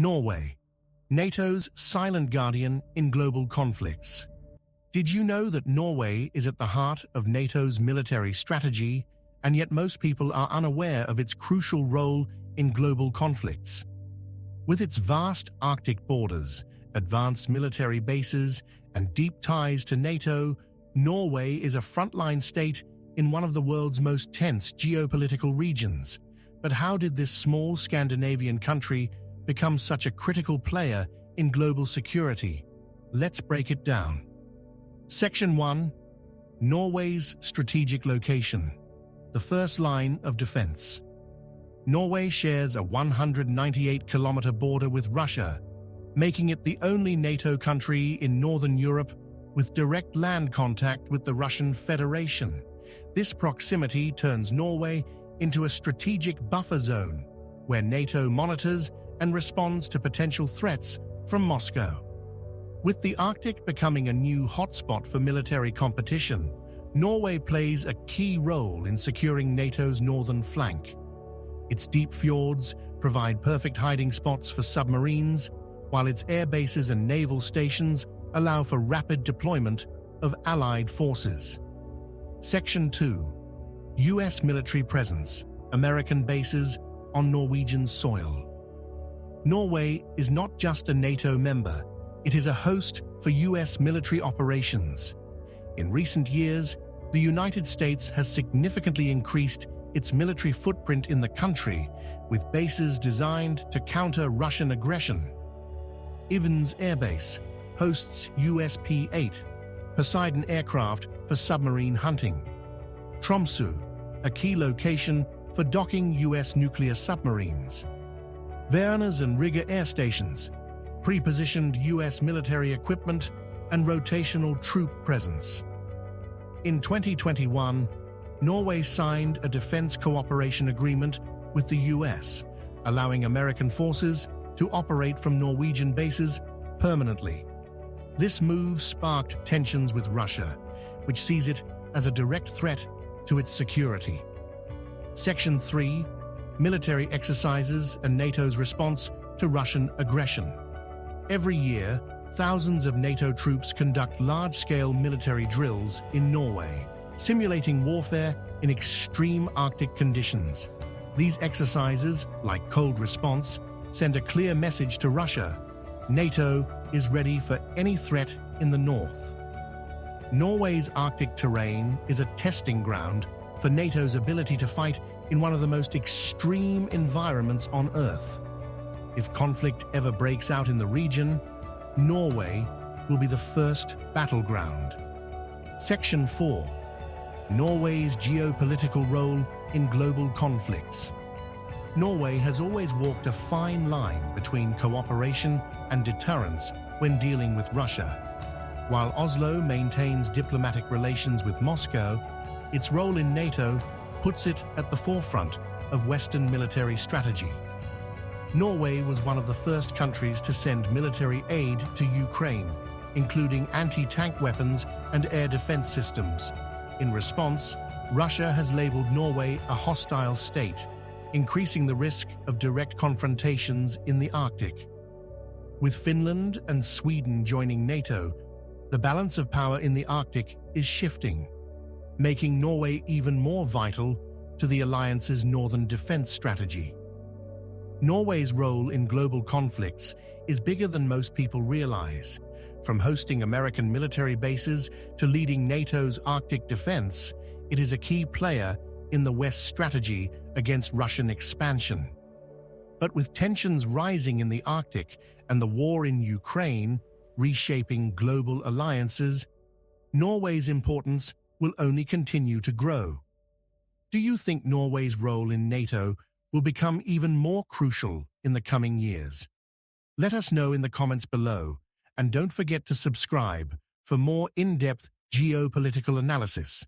Norway, NATO's silent guardian in global conflicts. Did you know that Norway is at the heart of NATO's military strategy, and yet most people are unaware of its crucial role in global conflicts? With its vast Arctic borders, advanced military bases, and deep ties to NATO, Norway is a frontline state in one of the world's most tense geopolitical regions. But how did this small Scandinavian country become such a critical player in global security? Let's break it down. Section 1. Norway's strategic location. The first line of defense. Norway shares a 198-kilometer border with Russia, making it the only NATO country in Northern Europe with direct land contact with the Russian Federation. This proximity turns Norway into a strategic buffer zone where NATO monitors and responds to potential threats from Moscow. With the Arctic becoming a new hotspot for military competition, Norway plays a key role in securing NATO's northern flank. Its deep fjords provide perfect hiding spots for submarines, while its air bases and naval stations allow for rapid deployment of Allied forces. Section 2. U.S. military presence, American bases on Norwegian soil. Norway is not just a NATO member, it is a host for U.S. military operations. In recent years, the United States has significantly increased its military footprint in the country, with bases designed to counter Russian aggression. Ivans Air Base hosts USP-8, Poseidon aircraft for submarine hunting. Tromsø, a key location for docking U.S. nuclear submarines. Værnes and Riga air stations, pre-positioned U.S. military equipment and rotational troop presence. In 2021, Norway signed a defense cooperation agreement with the U.S., allowing American forces to operate from Norwegian bases permanently. This move sparked tensions with Russia, which sees it as a direct threat to its security. Section 3. Military exercises and NATO's response to Russian aggression. Every year, thousands of NATO troops conduct large-scale military drills in Norway, simulating warfare in extreme Arctic conditions. These exercises, like cold response, send a clear message to Russia: NATO is ready for any threat in the north. Norway's Arctic terrain is a testing ground for NATO's ability to fight in one of the most extreme environments on Earth. If conflict ever breaks out in the region, Norway will be the first battleground. Section 4. Norway's geopolitical role in global conflicts. Norway has always walked a fine line between cooperation and deterrence when dealing with Russia. While Oslo maintains diplomatic relations with Moscow, its role in NATO puts it at the forefront of Western military strategy. Norway was one of the first countries to send military aid to Ukraine, including anti-tank weapons and air defense systems. In response, Russia has labeled Norway a hostile state, increasing the risk of direct confrontations in the Arctic. With Finland and Sweden joining NATO, the balance of power in the Arctic is shifting, making Norway even more vital to the alliance's northern defense strategy. Norway's role in global conflicts is bigger than most people realize. From hosting American military bases to leading NATO's Arctic defense, it is a key player in the West's strategy against Russian expansion. But with tensions rising in the Arctic and the war in Ukraine reshaping global alliances, Norway's importance will only continue to grow. Do you think Norway's role in NATO will become even more crucial in the coming years? Let us know in the comments below, and don't forget to subscribe for more in-depth geopolitical analysis.